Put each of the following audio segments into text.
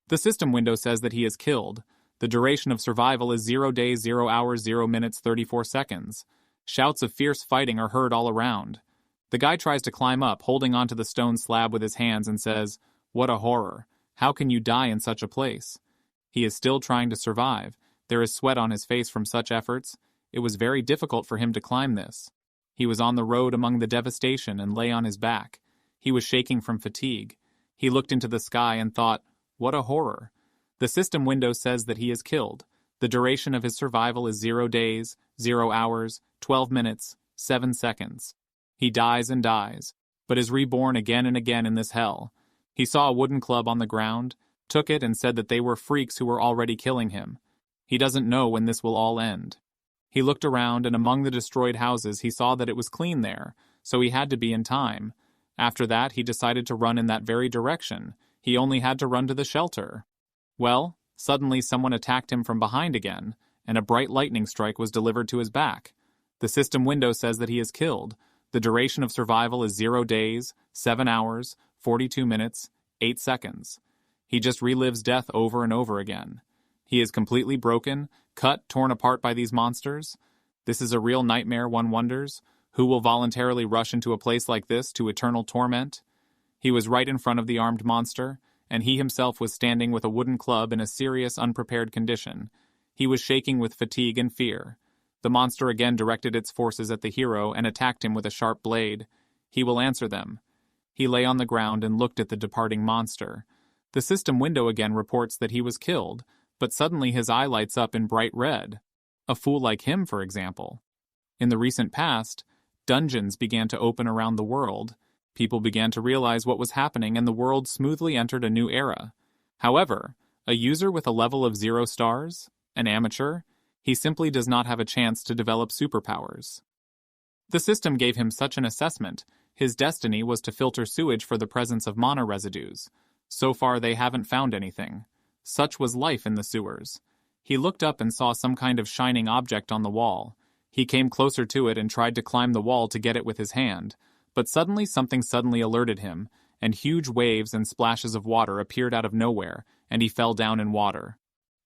The system window says that he is killed. The duration of survival is 0 days, 0 hours, 0 minutes, 34 seconds. Shouts of fierce fighting are heard all around. The guy tries to climb up, holding onto the stone slab with his hands, and says, "What a horror. How can you die in such a place?" He is still trying to survive. There is sweat on his face from such efforts. It was very difficult for him to climb this. He was on the road among the devastation and lay on his back. He was shaking from fatigue. He looked into the sky and thought, "What a horror." The system window says that he is killed. The duration of his survival is 0 days, 0 hours, 12 minutes, 7 seconds. He dies and dies, but is reborn again and again in this hell. He saw a wooden club on the ground, took it and said that they were freaks who were already killing him. He doesn't know when this will all end. He looked around, and among the destroyed houses he saw that it was clean there, so he had to be in time. After that, he decided to run in that very direction. He only had to run to the shelter. Well, suddenly someone attacked him from behind again, and a bright lightning strike was delivered to his back. The system window says that he is killed. The duration of survival is 0 days, 7 hours, 42 minutes, 8 seconds. He just relives death over and over again. He is completely broken, cut, torn apart by these monsters. This is a real nightmare, one wonders. Who will voluntarily rush into a place like this to eternal torment? He was right in front of the armed monster, and he himself was standing with a wooden club in a serious, unprepared condition. He was shaking with fatigue and fear. The monster again directed its forces at the hero and attacked him with a sharp blade. He will answer them. He lay on the ground and looked at the departing monster. The system window again reports that he was killed, but suddenly his eye lights up in bright red. A fool like him, for example. In the recent past, dungeons began to open around the world. People began to realize what was happening, and the world smoothly entered a new era. However, a user with a level of 0 stars, an amateur, he simply does not have a chance to develop superpowers. The system gave him such an assessment. His destiny was to filter sewage for the presence of mana residues. So far they haven't found anything. Such was life in the sewers. He looked up and saw some kind of shining object on the wall. He came closer to it and tried to climb the wall to get it with his hand. But suddenly something alerted him, and huge waves and splashes of water appeared out of nowhere, and he fell down in water.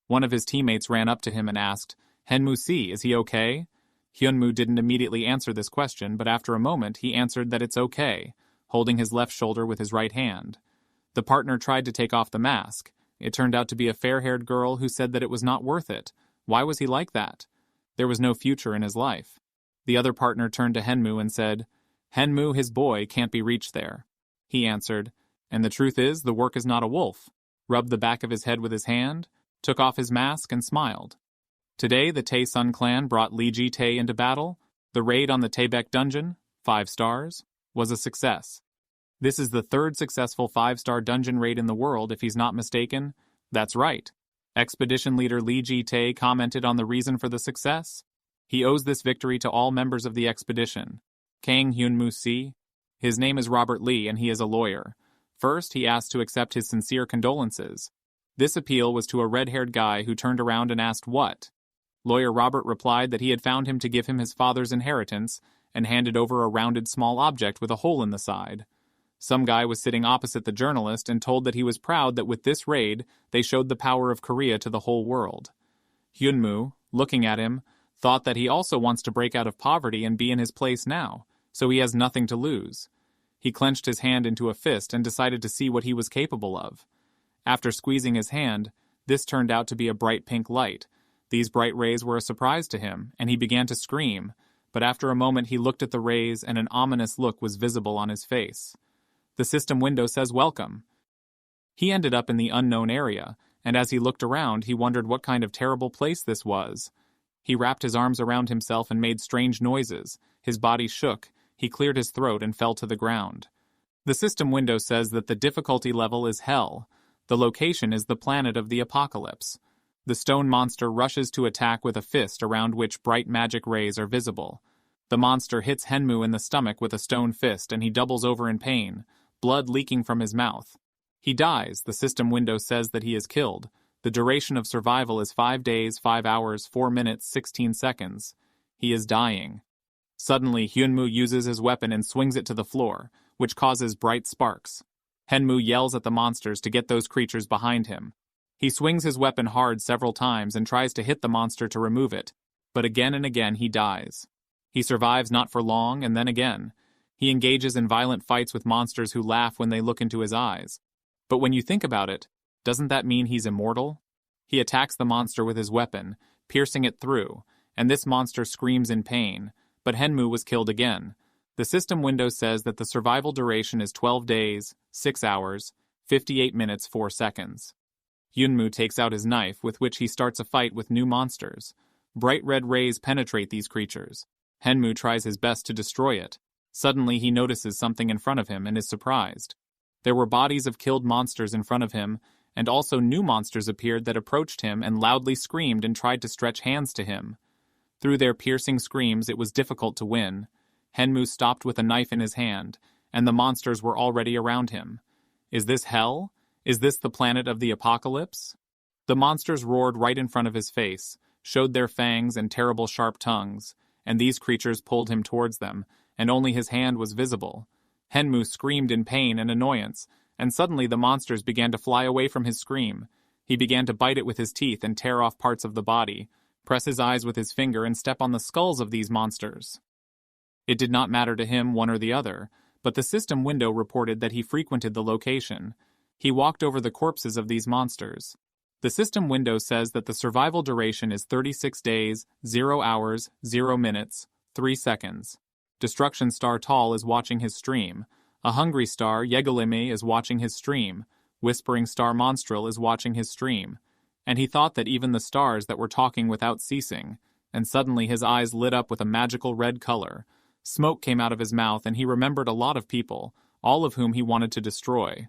One of his teammates ran up to him and asked, "Hyun Moo, is he okay?" Hyun Moo didn't immediately answer this question, but after a moment he answered that it's okay, holding his left shoulder with his right hand. The partner tried to take off the mask. It turned out to be a fair-haired girl who said that it was not worth it. Why was he like that? There was no future in his life. The other partner turned to Hyun Moo and said, "Hyun Moo, his boy, can't be reached there." He answered, "And the truth is, the work is not a wolf," rubbed the back of his head with his hand, took off his mask, and smiled. Today, the Tae Sun clan brought Lee Ji-tae into battle. The raid on the Taebaek dungeon, 5 stars, was a success. This is the 3rd successful 5-star dungeon raid in the world, if he's not mistaken. That's right. Expedition leader Lee Ji-tae commented on the reason for the success. He owes this victory to all members of the expedition. Kang Hyun Moo. His name is Robert Lee, and he is a lawyer. First, he asked to accept his sincere condolences. This appeal was to a red-haired guy who turned around and asked what. Lawyer Robert replied that he had found him to give him his father's inheritance and handed over a rounded small object with a hole in the side. Some guy was sitting opposite the journalist and told that he was proud that with this raid, they showed the power of Korea to the whole world. Hyun Moo, looking at him, thought that he also wants to break out of poverty and be in his place now, so he has nothing to lose. He clenched his hand into a fist and decided to see what he was capable of. After squeezing his hand, this turned out to be a bright pink light. These bright rays were a surprise to him, and he began to scream, but after a moment he looked at the rays and an ominous look was visible on his face. The system window says welcome. He ended up in the unknown area, and as he looked around, he wondered what kind of terrible place this was. He wrapped his arms around himself and made strange noises. His body shook. He cleared his throat and fell to the ground. The system window says that the difficulty level is hell. The location is the planet of the apocalypse. The stone monster rushes to attack with a fist around which bright magic rays are visible. The monster hits Hyun Moo in the stomach with a stone fist and he doubles over in pain, blood leaking from his mouth. He dies. The system window says that he is killed. The duration of survival is 5 days, 5 hours, 4 minutes, 16 seconds. He is dying. Suddenly, Hyun Moo uses his weapon and swings it to the floor, which causes bright sparks. Hyun Moo yells at the monsters to get those creatures behind him. He swings his weapon hard several times and tries to hit the monster to remove it, but again and again he dies. He survives not for long, and then again. He engages in violent fights with monsters who laugh when they look into his eyes. But when you think about it, doesn't that mean he's immortal? He attacks the monster with his weapon, piercing it through, and this monster screams in pain, but Hyun Moo was killed again. The system window says that the survival duration is 12 days, 6 hours, 58 minutes, 4 seconds. Hyun Moo takes out his knife, with which he starts a fight with new monsters. Bright red rays penetrate these creatures. Hyun Moo tries his best to destroy it. Suddenly he notices something in front of him and is surprised. There were bodies of killed monsters in front of him, and also new monsters appeared that approached him and loudly screamed and tried to stretch hands to him. Through their piercing screams it was difficult to win. Hyun Moo stopped with a knife in his hand, and the monsters were already around him. Is this hell? Is this the planet of the apocalypse? The monsters roared right in front of his face, showed their fangs and terrible sharp tongues, and these creatures pulled him towards them, and only his hand was visible. Hyun Moo screamed in pain and annoyance, and suddenly the monsters began to fly away from his scream. He began to bite it with his teeth and tear off parts of the body, press his eyes with his finger and step on the skulls of these monsters. It did not matter to him one or the other, but the system window reported that he frequented the location. He walked over the corpses of these monsters. The system window says that the survival duration is 36 days, 0 hours, 0 minutes, 3 seconds. Destruction Star Tall is watching his stream. A Hungry Star, Yegalime, is watching his stream. Whispering Star Monstrel is watching his stream. And he thought that even the stars that were talking without ceasing, and suddenly his eyes lit up with a magical red color. Smoke came out of his mouth and he remembered a lot of people, all of whom he wanted to destroy.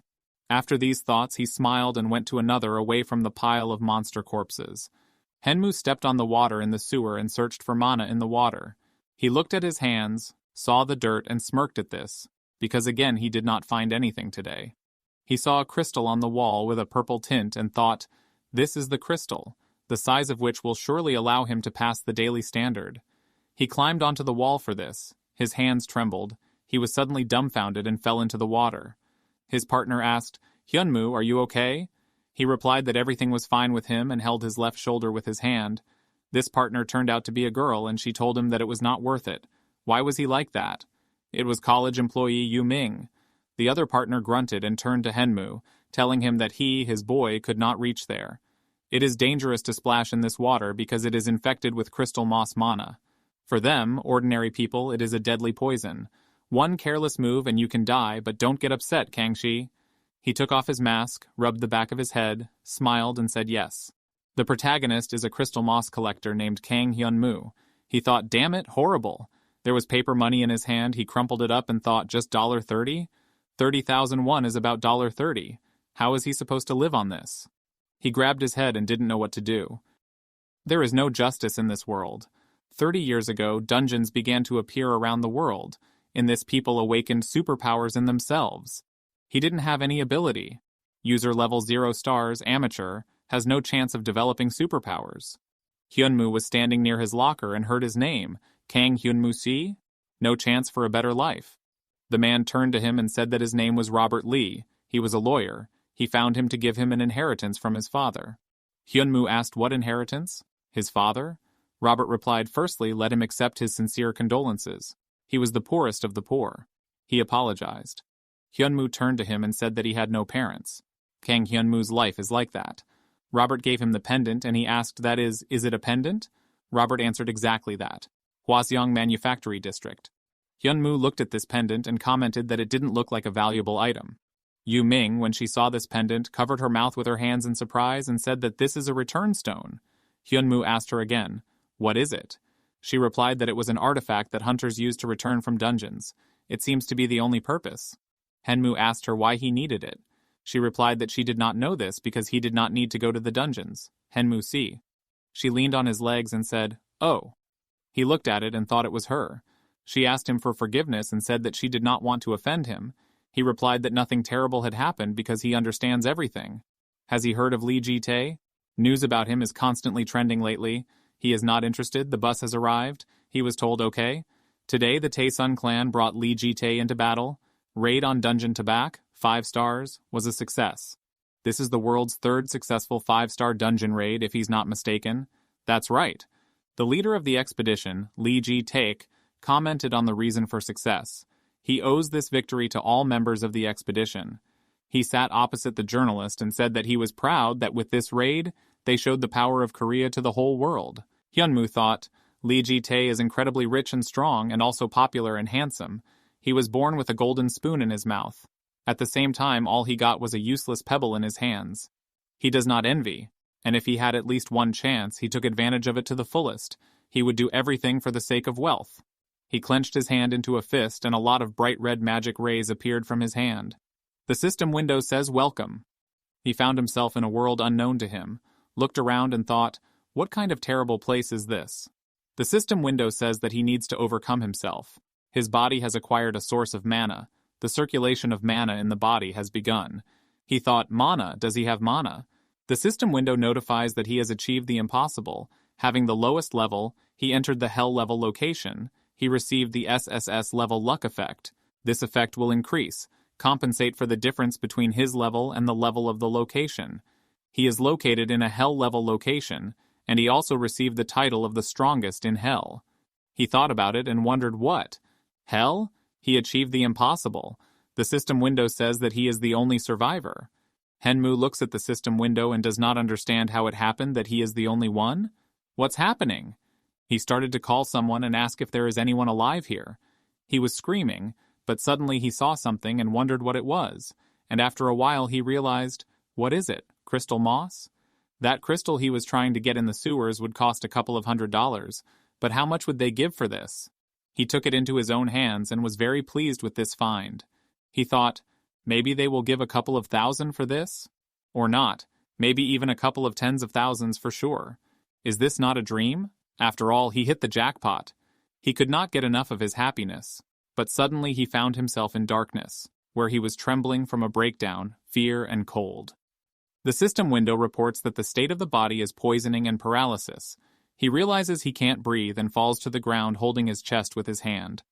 After these thoughts, he smiled and went to another away from the pile of monster corpses. Hyun Moo stepped on the water in the sewer and searched for mana in the water. He looked at his hands, saw the dirt, and smirked at this, because again he did not find anything today. He saw a crystal on the wall with a purple tint and thought, this is the crystal, the size of which will surely allow him to pass the daily standard. He climbed onto the wall for this. His hands trembled. He was suddenly dumbfounded and fell into the water. His partner asked, Hyun Moo, are you okay? He replied that everything was fine with him and held his left shoulder with his hand. This partner turned out to be a girl, and she told him that it was not worth it. Why was he like that? It was college employee Yu Ming. The other partner grunted and turned to Hyun Moo, telling him that he, his boy, could not reach there. It is dangerous to splash in this water because it is infected with crystal moss mana. For them, ordinary people, it is a deadly poison. One careless move and you can die, but don't get upset, Kangxi. He took off his mask, rubbed the back of his head, smiled, and said yes. The protagonist is a crystal moss collector named Kang Hyun Moo. He thought, damn it, horrible. There was paper money in his hand. He crumpled it up and thought, just $30? 30,000 won is about $30. How is he supposed to live on this? He grabbed his head and didn't know what to do. There is no justice in this world. 30 years ago, dungeons began to appear around the world. In this, people awakened superpowers in themselves. He didn't have any ability. User level 0 stars, amateur, has no chance of developing superpowers. Hyun Moo was standing near his locker and heard his name, Kang Hyun Moo Si? No chance for a better life. The man turned to him and said that his name was Robert Lee. He was a lawyer. He found him to give him an inheritance from his father. Hyun Moo asked what inheritance? His father? Robert replied, firstly, let him accept his sincere condolences. He was the poorest of the poor. He apologized. Hyun Moo turned to him and said that he had no parents. Kang Hyun Moo's life is like that. Robert gave him the pendant and he asked, that is it a pendant? Robert answered exactly that. Hwaseong Manufactory District. Hyun Moo looked at this pendant and commented that it didn't look like a valuable item. Yu Ming, when she saw this pendant, covered her mouth with her hands in surprise and said that this is a return stone. Hyun Moo asked her again, what is it? She replied that it was an artifact that hunters use to return from dungeons. It seems to be the only purpose. Hyun Moo asked her why he needed it. She replied that she did not know this because he did not need to go to the dungeons. Hyun Moo Si. She leaned on his legs and said, oh. He looked at it and thought it was her. She asked him for forgiveness and said that she did not want to offend him. He replied that nothing terrible had happened because he understands everything. Has he heard of Lee Ji-tae? News about him is constantly trending lately. He is not interested. The bus has arrived. He was told okay. Today, the Tae-sun clan brought Lee Ji-tae into battle. Raid on Dungeon Tabak, 5 stars, was a success. This is the world's third successful 5-star dungeon raid, if he's not mistaken. That's right. The leader of the expedition, Lee Ji-taek, commented on the reason for success. He owes this victory to all members of the expedition. He sat opposite the journalist and said that he was proud that with this raid, they showed the power of Korea to the whole world. Hyun Moo thought, Lee Ji-tae is incredibly rich and strong and also popular and handsome. He was born with a golden spoon in his mouth. At the same time, all he got was a useless pebble in his hands. He does not envy, and if he had at least one chance, he took advantage of it to the fullest. He would do everything for the sake of wealth. He clenched his hand into a fist and a lot of bright red magic rays appeared from his hand. The system window says welcome. He found himself in a world unknown to him, looked around and thought, what kind of terrible place is this? The system window says that he needs to overcome himself. His body has acquired a source of mana. The circulation of mana in the body has begun. He thought, mana, does he have mana? The system window notifies that he has achieved the impossible. Having the lowest level, he entered the hell level location. He received the SSS level luck effect. This effect will increase, compensate for the difference between his level and the level of the location. He is located in a hell level location, and he also received the title of the strongest in hell. He thought about it and wondered what? Hell? He achieved the impossible. The system window says that he is the only survivor. Hyun Moo looks at the system window and does not understand how it happened that he is the only one. What's happening? He started to call someone and ask if there is anyone alive here. He was screaming, but suddenly he saw something and wondered what it was, and after a while he realized, what is it, crystal moss? That crystal he was trying to get in the sewers would cost a couple of $100s, but how much would they give for this? He took it into his own hands and was very pleased with this find. He thought, maybe they will give a couple of $1,000 for this? Or not, maybe even a couple of tens of thousands for sure. Is this not a dream? After all, he hit the jackpot. He could not get enough of his happiness, but suddenly he found himself in darkness, where he was trembling from a breakdown, fear, and cold. The system window reports that the state of the body is poisoning and paralysis. He realizes he can't breathe and falls to the ground holding his chest with his hand.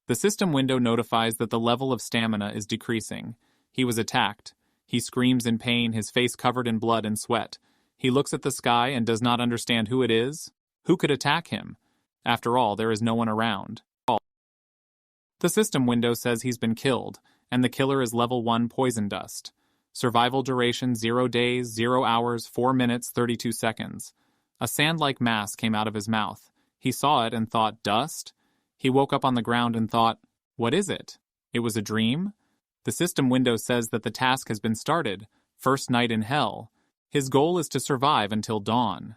The system window notifies that the level of stamina is decreasing. He was attacked. He screams in pain, his face covered in blood and sweat. He looks at the sky and does not understand who it is. Who could attack him? After all, there is no one around. The system window says he's been killed, and the killer is level 1 poison dust. Survival duration 0 days, 0 hours, 4 minutes, 32 seconds. A sand-like mass came out of his mouth. He saw it and thought, dust? He woke up on the ground and thought, what is it? It was a dream? The system window says that the task has been started. First night in hell. His goal is to survive until dawn.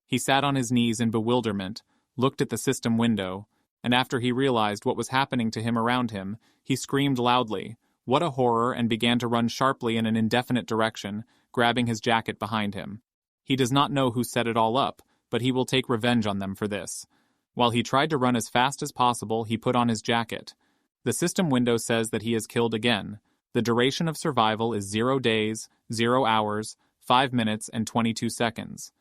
He sat on his knees in bewilderment, looked at the system window, and after he realized what was happening to him around him, he screamed loudly, what a horror, and began to run sharply in an indefinite direction, grabbing his jacket behind him. He does not know who set it all up, but he will take revenge on them for this. While he tried to run as fast as possible, he put on his jacket. The system window says that he is killed again. The duration of survival is 0 days, 0 hours, 5 minutes, and 22 seconds.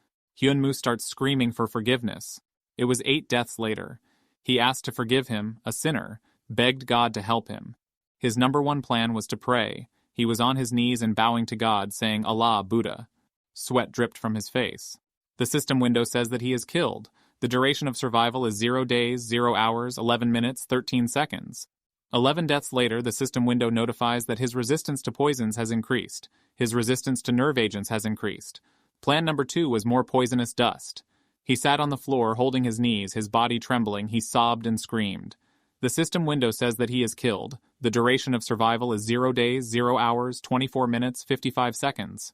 Hyun Moo starts screaming for forgiveness. It was 8 deaths later. He asked to forgive him, a sinner, begged God to help him. His number one plan was to pray. He was on his knees and bowing to God, saying, Allah, Buddha. Sweat dripped from his face. The system window says that he is killed. The duration of survival is 0 days, 0 hours, 11 minutes, 13 seconds. 11 deaths later, the system window notifies that his resistance to poisons has increased. His resistance to nerve agents has increased. Plan number 2 was more poisonous dust. He sat on the floor, holding his knees, his body trembling. He sobbed and screamed. The system window says that he is killed. The duration of survival is 0 days, 0 hours, 24 minutes, 55 seconds.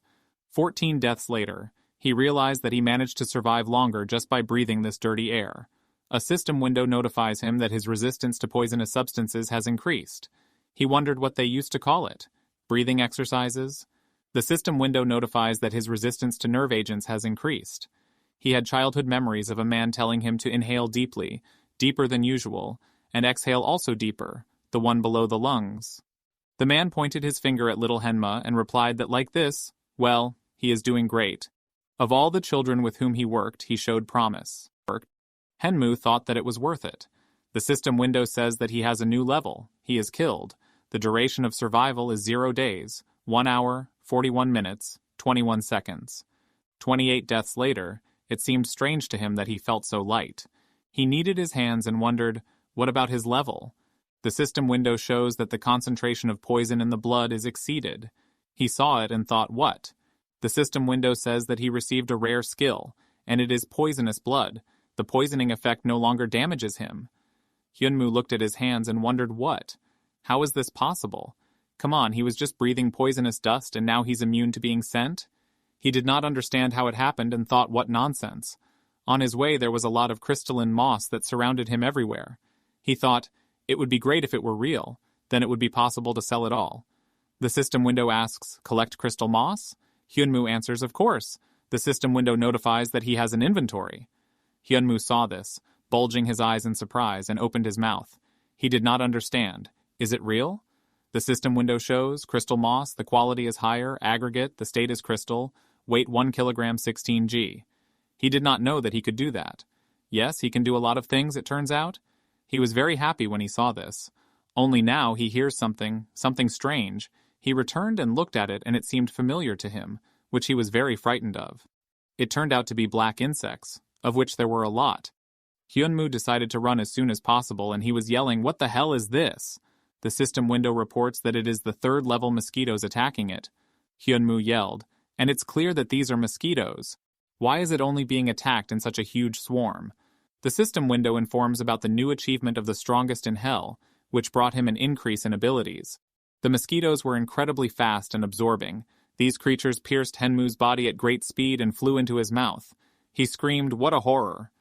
14 deaths later, he realized that he managed to survive longer just by breathing this dirty air. A system window notifies him that his resistance to poisonous substances has increased. He wondered what they used to call it. Breathing exercises? The system window notifies that his resistance to nerve agents has increased. He had childhood memories of a man telling him to inhale deeply, deeper than usual, and exhale also deeper, the one below the lungs. The man pointed his finger at little Hyun and replied that like this, well, he is doing great. Of all the children with whom he worked, he showed promise. Hyun Moo thought that it was worth it. The system window says that he has a new level. He is killed. The duration of survival is 0 days, 1 hour, 41 minutes, 21 seconds. 28 deaths later, it seemed strange to him that he felt so light. He kneaded his hands and wondered, what about his level? The system window shows that the concentration of poison in the blood is exceeded. He saw it and thought, what? The system window says that he received a rare skill, and it is poisonous blood. The poisoning effect no longer damages him. Hyun Moo looked at his hands and wondered what? How is this possible? Come on, he was just breathing poisonous dust and now he's immune to being sent? He did not understand how it happened and thought what nonsense. On his way there was a lot of crystalline moss that surrounded him everywhere. He thought, it would be great if it were real, then it would be possible to sell it all. The system window asks, collect crystal moss? Hyun Moo answers, of course. The system window notifies that he has an inventory. Hyun Moo saw this, bulging his eyes in surprise, and opened his mouth. He did not understand. Is it real? The system window shows, crystal moss, the quality is higher, aggregate, the state is crystal, weight 1 kilogram 16 g. He did not know that he could do that. Yes, he can do a lot of things, it turns out. He was very happy when he saw this. Only now he hears something strange. He returned and looked at it, and it seemed familiar to him, which he was very frightened of. It turned out to be black insects, of which there were a lot. Hyun Moo decided to run as soon as possible, and he was yelling, what the hell is this? The system window reports that it is the third-level mosquitoes attacking it. Hyun Moo yelled, and it's clear that these are mosquitoes. Why is it only being attacked in such a huge swarm? The system window informs about the new achievement of the strongest in hell, which brought him an increase in abilities. The mosquitoes were incredibly fast and absorbing. These creatures pierced Hyun Moo's body at great speed and flew into his mouth. He screamed, what a horror!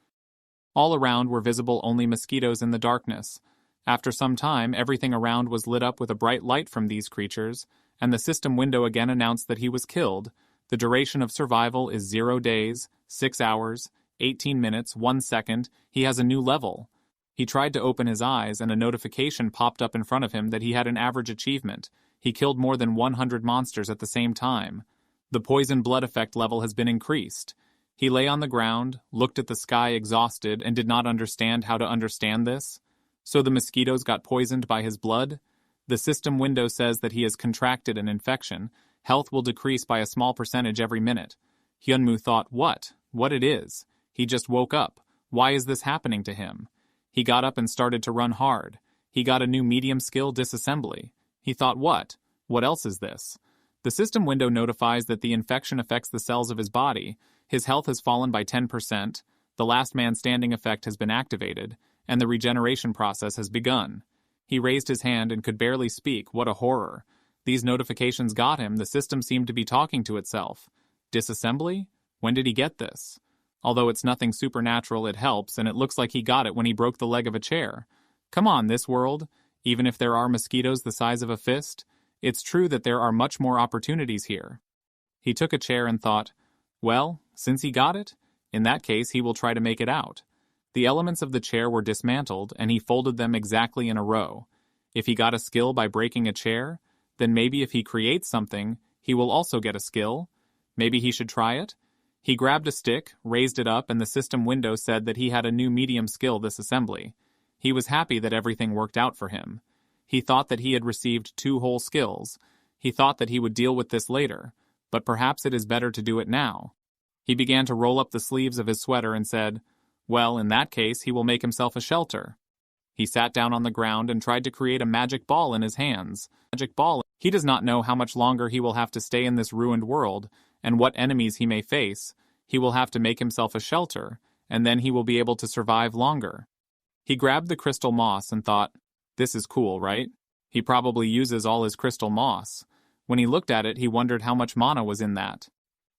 All around were visible only mosquitoes in the darkness. After some time, everything around was lit up with a bright light from these creatures, and the system window again announced that he was killed. The duration of survival is 0 days, 6 hours, 18 minutes, 1 second. He has a new level. He tried to open his eyes, and a notification popped up in front of him that he had an average achievement. He killed more than 100 monsters at the same time. The poison blood effect level has been increased. He lay on the ground, looked at the sky exhausted, and did not understand how to understand this. So the mosquitoes got poisoned by his blood? The system window says that he has contracted an infection. Health will decrease by a small percentage every minute. Hyun Moo thought, what it is? He just woke up. Why is this happening to him? He got up and started to run hard. He got a new medium skill, disassembly. He thought, what? What else is this? The system window notifies that the infection affects the cells of his body. His health has fallen by 10%, the last man standing effect has been activated, and the regeneration process has begun. He raised his hand and could barely speak. What a horror. These notifications got him. The system seemed to be talking to itself. Disassembly? When did he get this? Although it's nothing supernatural, it helps, and it looks like he got it when he broke the leg of a chair. Come on, this world. Even if there are mosquitoes the size of a fist, it's true that there are much more opportunities here. He took a chair and thought, well, since he got it, in that case he will try to make it out. The elements of the chair were dismantled, and he folded them exactly in a row. If he got a skill by breaking a chair, then maybe if he creates something, he will also get a skill. Maybe he should try it? He grabbed a stick, raised it up, and the system window said that he had a new medium skill, this assembly. He was happy that everything worked out for him. He thought that he had received 2 whole skills. He thought that he would deal with this later, but perhaps it is better to do it now. He began to roll up the sleeves of his sweater and said, well, in that case, he will make himself a shelter. He sat down on the ground and tried to create a magic ball in his hands. He does not know how much longer he will have to stay in this ruined world, and what enemies he may face. He will have to make himself a shelter, and then he will be able to survive longer. He grabbed the crystal moss and thought, this is cool, right? He probably uses all his crystal moss. When he looked at it, he wondered how much mana was in that.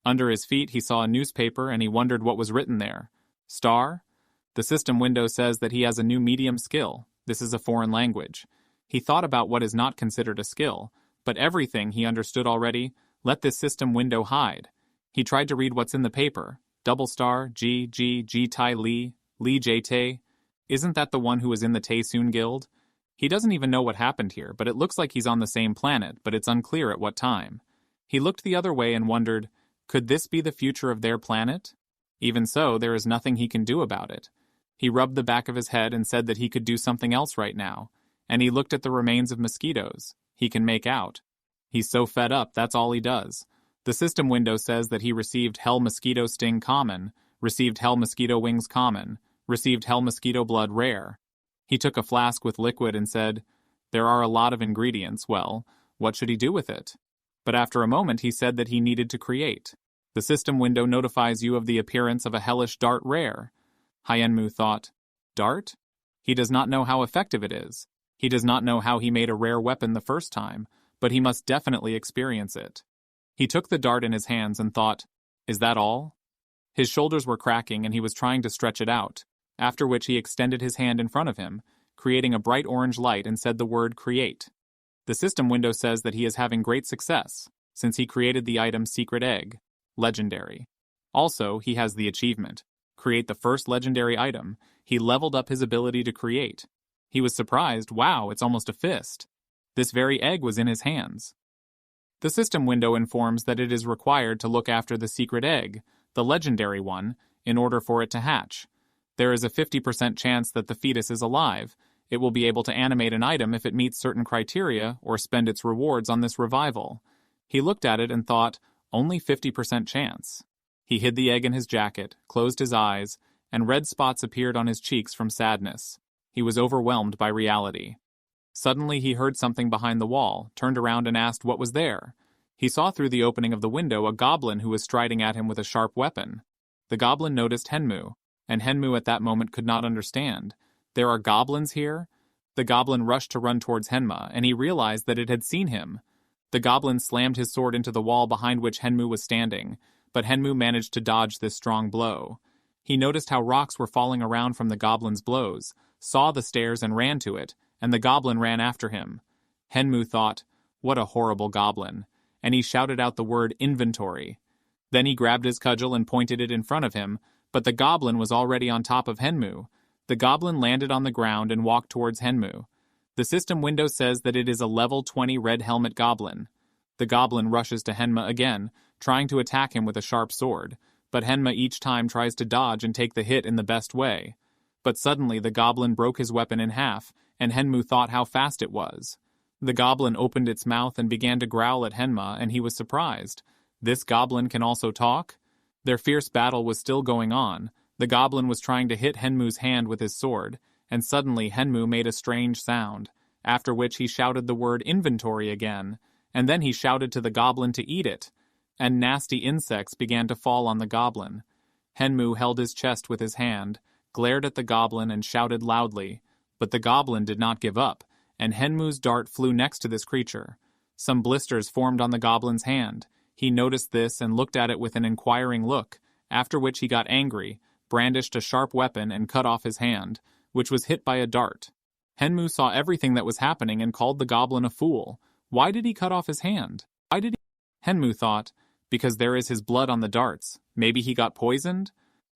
Under his feet, he saw a newspaper, and he wondered what was written there. Star? The system window says that he has a new medium skill. This is a foreign language. He thought about what is not considered a skill, but everything he understood already. Let this system window hide. He tried to read what's in the paper. Double star, G Tai Li, Li J Tae. Isn't that the one who was in the Taesoon Guild? He doesn't even know what happened here, but it looks like he's on the same planet, but it's unclear at what time. He looked the other way and wondered, could this be the future of their planet? Even so, there is nothing he can do about it. He rubbed the back of his head and said that he could do something else right now, and he looked at the remains of mosquitoes. He can make out. He's so fed up, that's all he does. The system window says that he received Hell Mosquito Sting Common, received Hell Mosquito Wings Common, received Hell Mosquito Blood Rare. He took a flask with liquid and said, "There are a lot of ingredients, well, what should he do with it?" But after a moment he said that he needed to create. The system window notifies you of the appearance of a hellish dart rare. Hyun Moo thought, "Dart? He does not know how effective it is. He does not know how he made a rare weapon the first time, but he must definitely experience it." He took the dart in his hands and thought, "Is that all?" His shoulders were cracking and he was trying to stretch it out, after which he extended his hand in front of him, creating a bright orange light and said the word create. The system window says that he is having great success, since he created the item Secret Egg, legendary. Also, he has the achievement, create the first legendary item. He leveled up his ability to create. He was surprised, wow, it's almost a fist. This very egg was in his hands. The system window informs that it is required to look after the secret egg, the legendary one, in order for it to hatch. There is a 50% chance that the fetus is alive. It will be able to animate an item if it meets certain criteria or spend its rewards on this revival. He looked at it and thought, only 50% chance. He hid the egg in his jacket, closed his eyes, and red spots appeared on his cheeks from sadness. He was overwhelmed by reality. Suddenly he heard something behind the wall, turned around and asked what was there. He saw through the opening of the window a goblin who was striding at him with a sharp weapon. The goblin noticed Hyun Moo, and Hyun Moo at that moment could not understand. There are goblins here? The goblin rushed to run towards Hyun Moo, and he realized that it had seen him. The goblin slammed his sword into the wall behind which Hyun Moo was standing, but Hyun Moo managed to dodge this strong blow. He noticed how rocks were falling around from the goblin's blows, saw the stairs and ran to it, and the goblin ran after him. Hyun Moo thought, what a horrible goblin, and he shouted out the word inventory. Then he grabbed his cudgel and pointed it in front of him, but the goblin was already on top of Hyun Moo. The goblin landed on the ground and walked towards Hyun Moo. The system window says that it is a level 20 red helmet goblin. The goblin rushes to Hyun Moo again, trying to attack him with a sharp sword, but Hyun Moo each time tries to dodge and take the hit in the best way. But suddenly the goblin broke his weapon in half, and Hyun Moo thought how fast it was. The goblin opened its mouth and began to growl at Hyun Moo, and he was surprised. This goblin can also talk? Their fierce battle was still going on. The goblin was trying to hit Hyun Moo's hand with his sword, and suddenly Hyun Moo made a strange sound, after which he shouted the word inventory again, and then he shouted to the goblin to eat it, and nasty insects began to fall on the goblin. Hyun Moo held his chest with his hand, glared at the goblin and shouted loudly, but the goblin did not give up, and Hyun Moo's dart flew next to this creature. Some blisters formed on the goblin's hand. He noticed this and looked at it with an inquiring look, after which he got angry, brandished a sharp weapon and cut off his hand, which was hit by a dart. Hyun Moo saw everything that was happening and called the goblin a fool. Why did he cut off his hand? Why did he? Hyun Moo thought, because there is his blood on the darts. Maybe he got poisoned?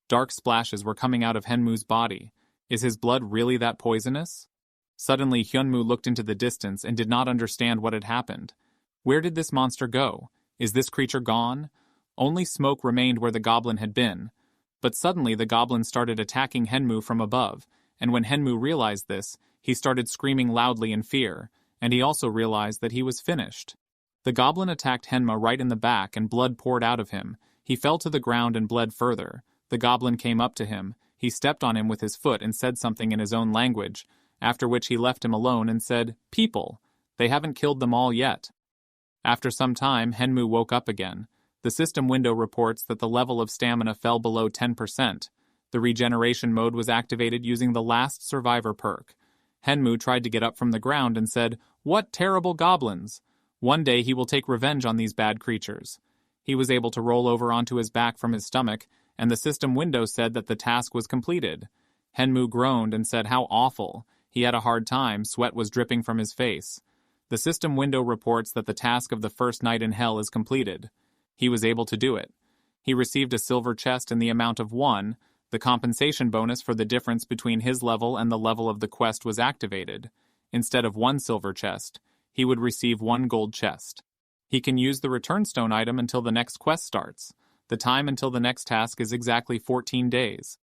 Dark splashes were coming out of Hyun Moo's body. Is his blood really that poisonous? Suddenly Hyun Moo looked into the distance and did not understand what had happened. Where did this monster go? Is this creature gone? Only smoke remained where the goblin had been. But suddenly the goblin started attacking Hyun Moo from above, and when Hyun Moo realized this, he started screaming loudly in fear, and he also realized that he was finished. The goblin attacked Hyun Moo right in the back and blood poured out of him. He fell to the ground and bled further. The goblin came up to him. He stepped on him with his foot and said something in his own language, after which he left him alone and said, "People, they haven't killed them all yet." After some time, Hyun Moo woke up again. The system window reports that the level of stamina fell below 10%. The regeneration mode was activated using the last survivor perk. Hyun Moo tried to get up from the ground and said, "What terrible goblins! One day he will take revenge on these bad creatures." He was able to roll over onto his back from his stomach, and the system window said that the task was completed. Hyun Moo groaned and said how awful. He had a hard time, sweat was dripping from his face. The system window reports that the task of the first night in hell is completed. He was able to do it. He received a silver chest in the amount of 1. The compensation bonus for the difference between his level and the level of the quest was activated. Instead of 1 silver chest, he would receive 1 gold chest. He can use the return stone item until the next quest starts. The time until the next task is exactly 14 days.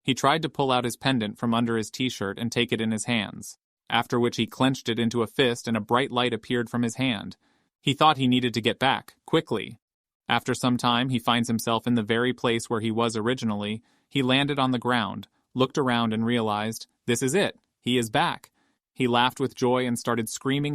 He tried to pull out his pendant from under his t-shirt and take it in his hands, after which he clenched it into a fist and a bright light appeared from his hand. He thought he needed to get back, quickly. After some time, he finds himself in the very place where he was originally. He landed on the ground, looked around and realized, this is it, he is back. He laughed with joy and started screaming